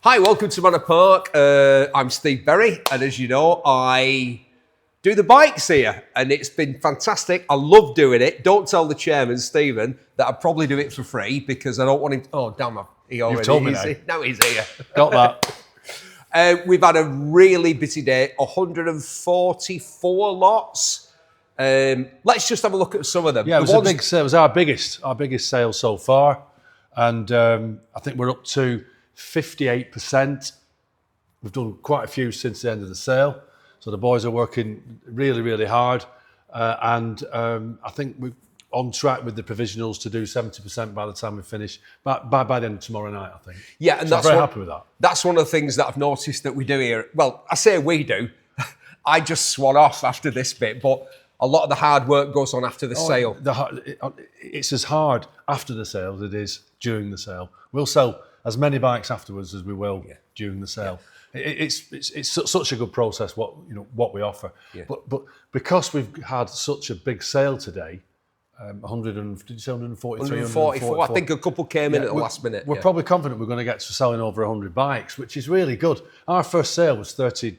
Hi, welcome to Manor Park. I'm Steve Berry, and as you know, I do the bikes here, and it's been fantastic. I love doing it. Don't tell the chairman, Stephen, that I probably do it for free because I don't want him. Oh, damn! He already. You've told me now he's here. Got that. We've had a really busy day. 144 lots. Let's just have a look at some of them. Yeah, it was a big sale. It was our biggest sale so far, and I think we're up to 58%. We've done quite a few since the end of the sale, so the boys are working really, really hard, and I think we're on track with the provisionals to do 70% by the time we finish by the end of tomorrow night, I think. Yeah, and so that's I'm very happy with that. That's one of the things that I've noticed that we do here. Well, I say we do. I just swan off after this bit, but a lot of the hard work goes on after the sale. It's as hard after the sale as it is during the sale. We'll sell as many bikes afterwards as we will during the sale. Yeah. It's such a good process what we offer. Yeah. But because we've had such a big sale today, 144. I think a couple came in at the last minute. We're probably confident we're going to get to selling over 100 bikes, which is really good. Our first sale was 30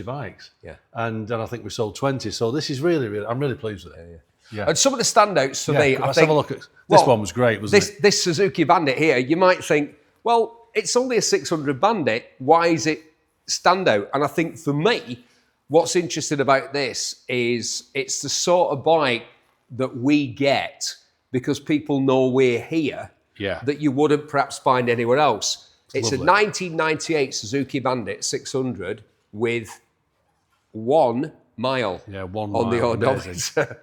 bikes, and I think we sold 20. So this is really, I'm really pleased with it. Yeah. And some of the standouts for me, let's have a look at this one. Was great, wasn't it? This Suzuki Bandit here, you might think, well, it's only a 600 Bandit. Why is it standout? And I think for me, what's interesting about this is it's the sort of bike that we get because people know we're here that you wouldn't perhaps find anywhere else. It's lovely. A 1998 Suzuki Bandit 600 with 1 mile on the odometer.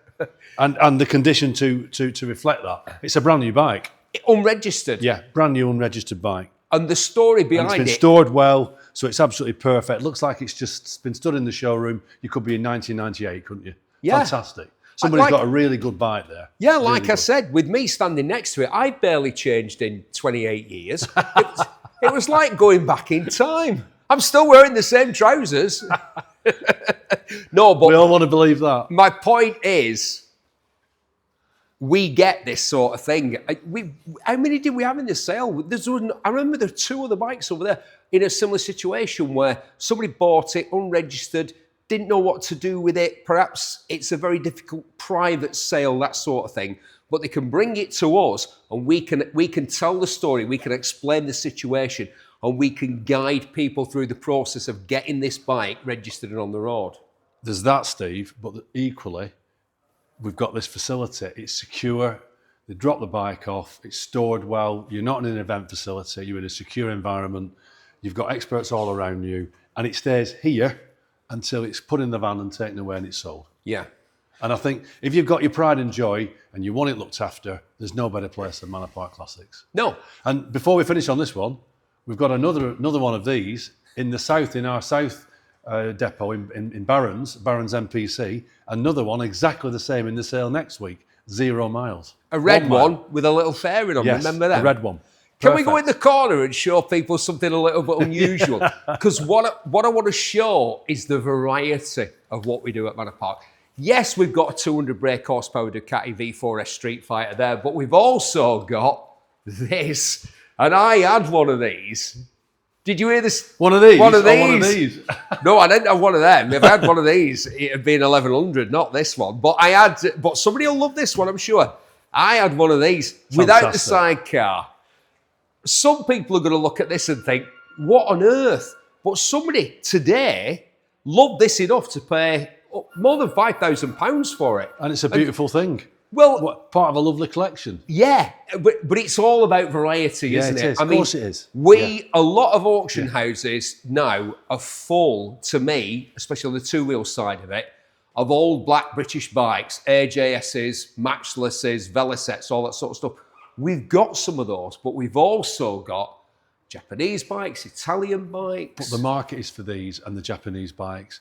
and the condition to reflect that. It's a brand new bike. Unregistered. Yeah, brand new unregistered bike. And the story behind it's been stored well, so it's absolutely perfect. Looks like it's just been stood in the showroom. You could be in 1998, couldn't you? Yeah. Fantastic. Somebody's got a really good bike there. Yeah, like I said, with me standing next to it, I barely changed in 28 years. It was like going back in time. I'm still wearing the same trousers. No, but we all want to believe that. My point is, we get this sort of thing. How many did we have in the sale? I remember there were 2 other bikes over there in a similar situation where somebody bought it unregistered, didn't know what to do with it. Perhaps it's a very difficult private sale, that sort of thing. But they can bring it to us, and we can tell the story, we can explain the situation, and we can guide people through the process of getting this bike registered and on the road. There's that, Steve, but equally, we've got this facility. It's secure. They drop the bike off. It's stored well. You're not in an event facility. You're in a secure environment. You've got experts all around you, and it stays here until it's put in the van and taken away and it's sold. Yeah. And I think if you've got your pride and joy and you want it looked after, there's no better place than Manor Park Classics. No. And before we finish on this one, we've got another one of these in the south, in our south depot in Barron's MPC. Another one exactly the same in the sale next week, 0 miles. A red one with a little fairing on. Yes, remember that? A red one. Can we go in the corner and show people something a little bit unusual? Because what I want to show is the variety of what we do at Manor Park. Yes, we've got a 200 brake horsepower Ducati V4S Street Fighter there, but we've also got this. And I had one of these. Did you hear this? One of these? One of these. Oh, one of these. No, I didn't have one of them. If I had one of these, it had been 1100, not this one. But somebody will love this one, I'm sure. I had one of these without the sidecar. Some people are going to look at this and think, what on earth? But somebody today loved this enough to pay more than £5,000 for it. And it's a beautiful thing. Well, part of a lovely collection. Yeah, but it's all about variety, isn't it? Of course it is. A lot of auction houses now are full, to me, especially on the two-wheel side of it, of old black British bikes, AJSs, Matchlesses, Velisets, all that sort of stuff. We've got some of those, but we've also got Japanese bikes, Italian bikes. But the market is for these and the Japanese bikes.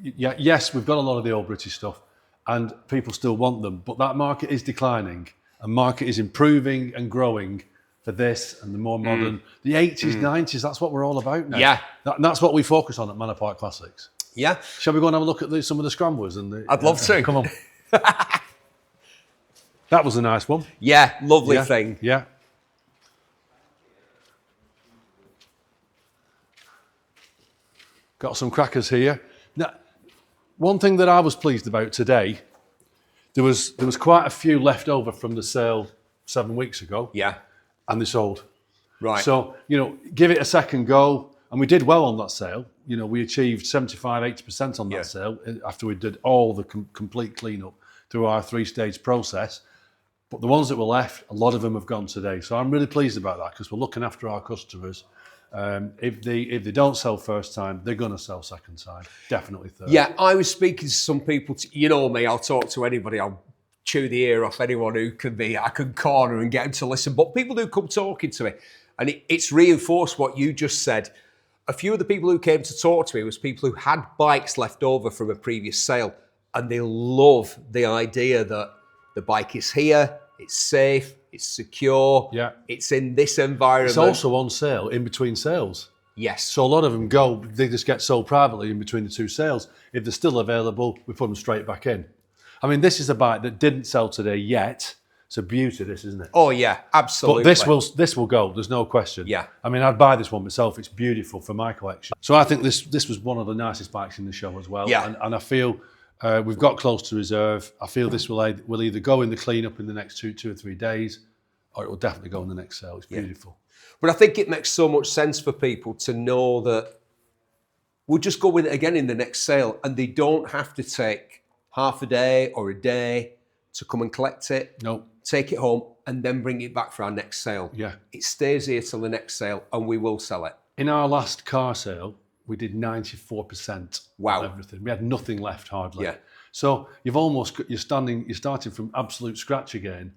Yes, we've got a lot of the old British stuff and people still want them, but that market is declining and market is improving and growing for this and the more modern. The 80s, 90s, that's what we're all about now. Yeah. That's what we focus on at Manor Park Classics. Yeah. Shall we go and have a look at some of the scramblers? I'd love to. Come on. That was a nice one. Yeah, lovely thing. Yeah. Got some crackers here. Now, one thing that I was pleased about today, there was quite a few left over from the sale 7 weeks ago. Yeah. And they sold. Right. So, give it a second go. And we did well on that sale. We achieved 75, 80% on that sale after we did all the complete cleanup through our 3-stage process. But the ones that were left, a lot of them have gone today. So I'm really pleased about that because we're looking after our customers. If they don't sell first time, they're going to sell second time. Definitely third. Yeah, I was speaking to some people. You know me, I'll talk to anybody. I'll chew the ear off anyone who can be. I can corner and get them to listen. But people do come talking to me. And it's reinforced what you just said. A few of the people who came to talk to me was people who had bikes left over from a previous sale. And they love the idea that the bike is here, it's safe, it's secure, it's in this environment. It's also on sale in between sales. Yes. So a lot of them they just get sold privately in between the two sales. If they're still available, we put them straight back in. I mean, this is a bike that didn't sell today yet. It's a beauty, this, isn't it? Oh, yeah, absolutely. But this will go, there's no question. Yeah. I mean, I'd buy this one myself. It's beautiful for my collection. So I think this was one of the nicest bikes in the show as well. Yeah. And I feel we've got close to reserve. I feel this will either go in the cleanup in the next two or 3 days, or it will definitely go in the next sale. It's beautiful. But I think it makes so much sense for people to know that we'll just go with it again in the next sale, and they don't have to take half a day or a day to come and collect it. No. Take it home and then bring it back for our next sale. Yeah. It stays here till the next sale and we will sell it. In our last car sale, we did 94% Wow. of everything. We had nothing left hardly. Yeah. So you're starting from absolute scratch again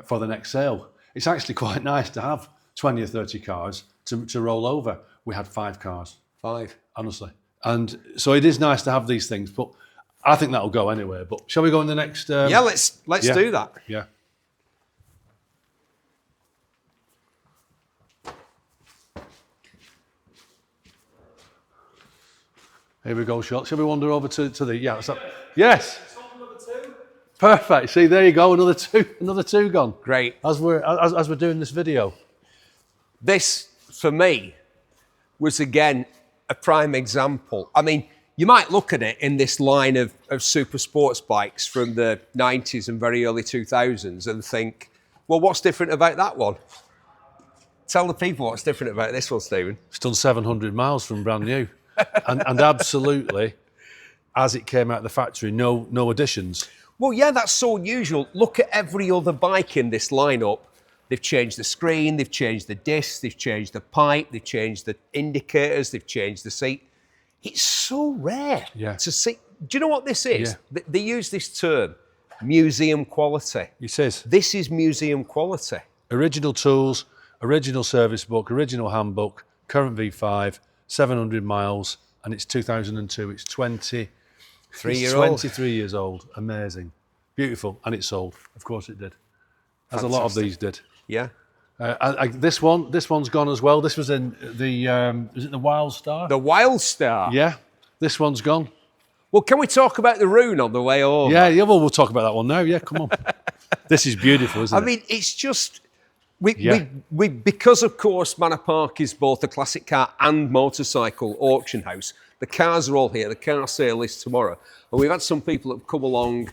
for the next sale. It's actually quite nice to have 20 or 30 cars to roll over. We had 5 cars. 5. Honestly. And so it is nice to have these things, but I think that'll go anyway. But shall we go in the next? Yeah, let's do that. Yeah. Here we go, shot. Shall we wander over to the? Yeah. What's up? Yes. Perfect. See, there you go. Another two gone. Great. As we're doing this video. This, for me, was again a prime example. I mean, you might look at it in this line of super sports bikes from the 90s and very early 2000s and think, well, what's different about that one? Tell the people what's different about this one, Stephen. It's done 700 miles from brand new. and absolutely, as it came out of the factory, no additions. Well, yeah, that's so unusual. Look at every other bike in this lineup. They've changed the screen, they've changed the discs, they've changed the pipe, they've changed the indicators, they've changed the seat. It's so rare to see. Do you know what this is? Yeah. They use this term, museum quality. It says This is museum quality. original tools, original service book, original handbook, current V5, 700 miles, and it's 2002. It's 23 years old. Amazing. Beautiful. And it sold. Of course it did. As a lot of these did. Yeah. This one's gone as well. This was in the, is it the Wild Star? The Wild Star. Yeah. This one's gone. Well, can we talk about the Rune on the way over? Yeah, well, we'll talk about that one now. Yeah, come on. This is beautiful, isn't it? I mean, it's just... We because, of course, Manor Park is both a classic car and motorcycle auction house. The cars are all here. The car sale is tomorrow. And we've had some people that have come along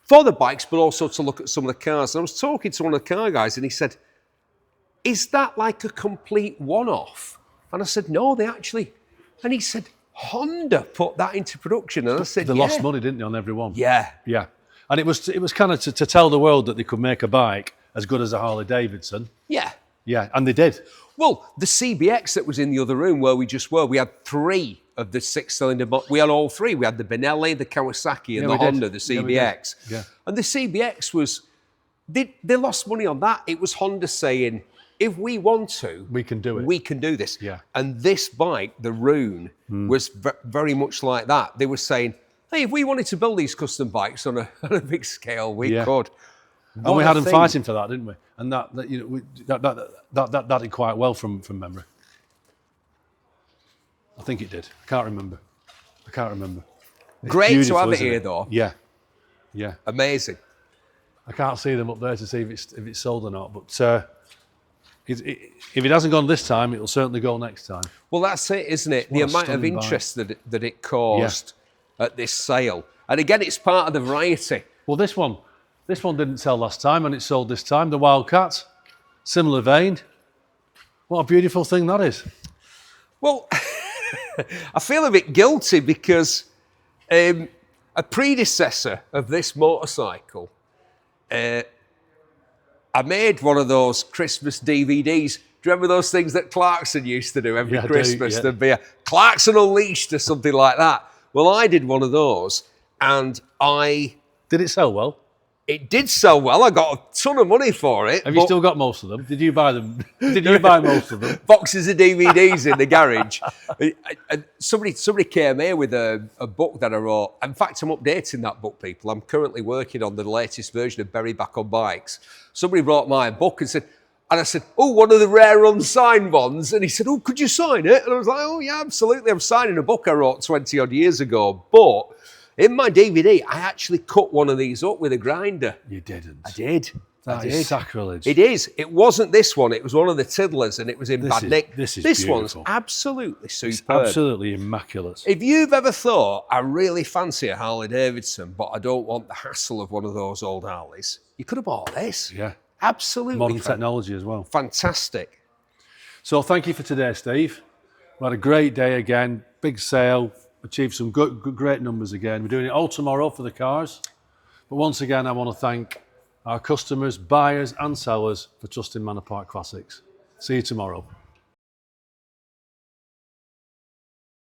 for the bikes, but also to look at some of the cars. And I was talking to one of the car guys, and he said, is that like a complete one-off? And I said, no, they actually... And he said, Honda put that into production. And I said, they lost money, didn't they, on every one? Yeah. Yeah. And it was kind of to tell the world that they could make a bike as good as a Harley Davidson. Yeah. Yeah, and they did. Well, the CBX that was in the other room where we just were, we had 3 of the 6-cylinder. We had all 3. We had the Benelli, the Kawasaki, and the Honda, the CBX. Yeah. And the CBX was, they lost money on that. It was Honda saying, if we want to, we can do it. We can do this. Yeah. And this bike, the Rune, was very much like that. They were saying, hey, if we wanted to build these custom bikes on a big scale, we could. And we had them fighting for that, didn't we? And that did quite well from memory. I think it did. I can't remember. It's great to have it here, though. Yeah, yeah. Amazing. I can't see them up there to see if it's sold or not, but If it hasn't gone this time, it'll certainly go next time. Well, that's it, isn't it? The What a amount of stunning bike. interest that it caused at this sale. And again, it's part of the variety. Well, this one didn't sell last time, and it sold this time. The Wildcat, similar vein. What a beautiful thing that is. Well, I feel a bit guilty because a predecessor of this motorcycle, I made one of those Christmas DVDs. Do you remember those things that Clarkson used to do every Christmas? Yeah. There'd be a Clarkson Unleashed or something like that. Well, I did one of those, and Did it sell well? it did sell well. I got a ton of money for it. Have you still got most of them? Did you buy them? Did you buy most of them? Boxes of DVDs in the garage. Somebody came here with a book that I wrote. In fact, I'm updating that book, people. I'm currently working on the latest version of Bury Back on Bikes. Somebody brought my book and I said, oh, one of the rare unsigned ones. And he said, oh, could you sign it? And I was like, oh, yeah, absolutely. I'm signing a book I wrote 20 odd years ago. But in my DVD, I actually cut one of these up with a grinder. You didn't. I did. That is sacrilege. It is. It wasn't this one. It was one of the Tiddlers, and it was in bad nick. This is This beautiful. one's absolutely superb. Absolutely immaculate. If you've ever thought, I really fancy a Harley Davidson, but I don't want the hassle of one of those old Harleys, you could have bought this. Yeah. Absolutely. Modern technology as well. Fantastic. So thank you for today, Steve. We had a great day again. Big sale. Achieved some great numbers again. We're doing it all tomorrow for the cars. But once again, I want to thank our customers, buyers and sellers for trusting Manor Park Classics. See you tomorrow.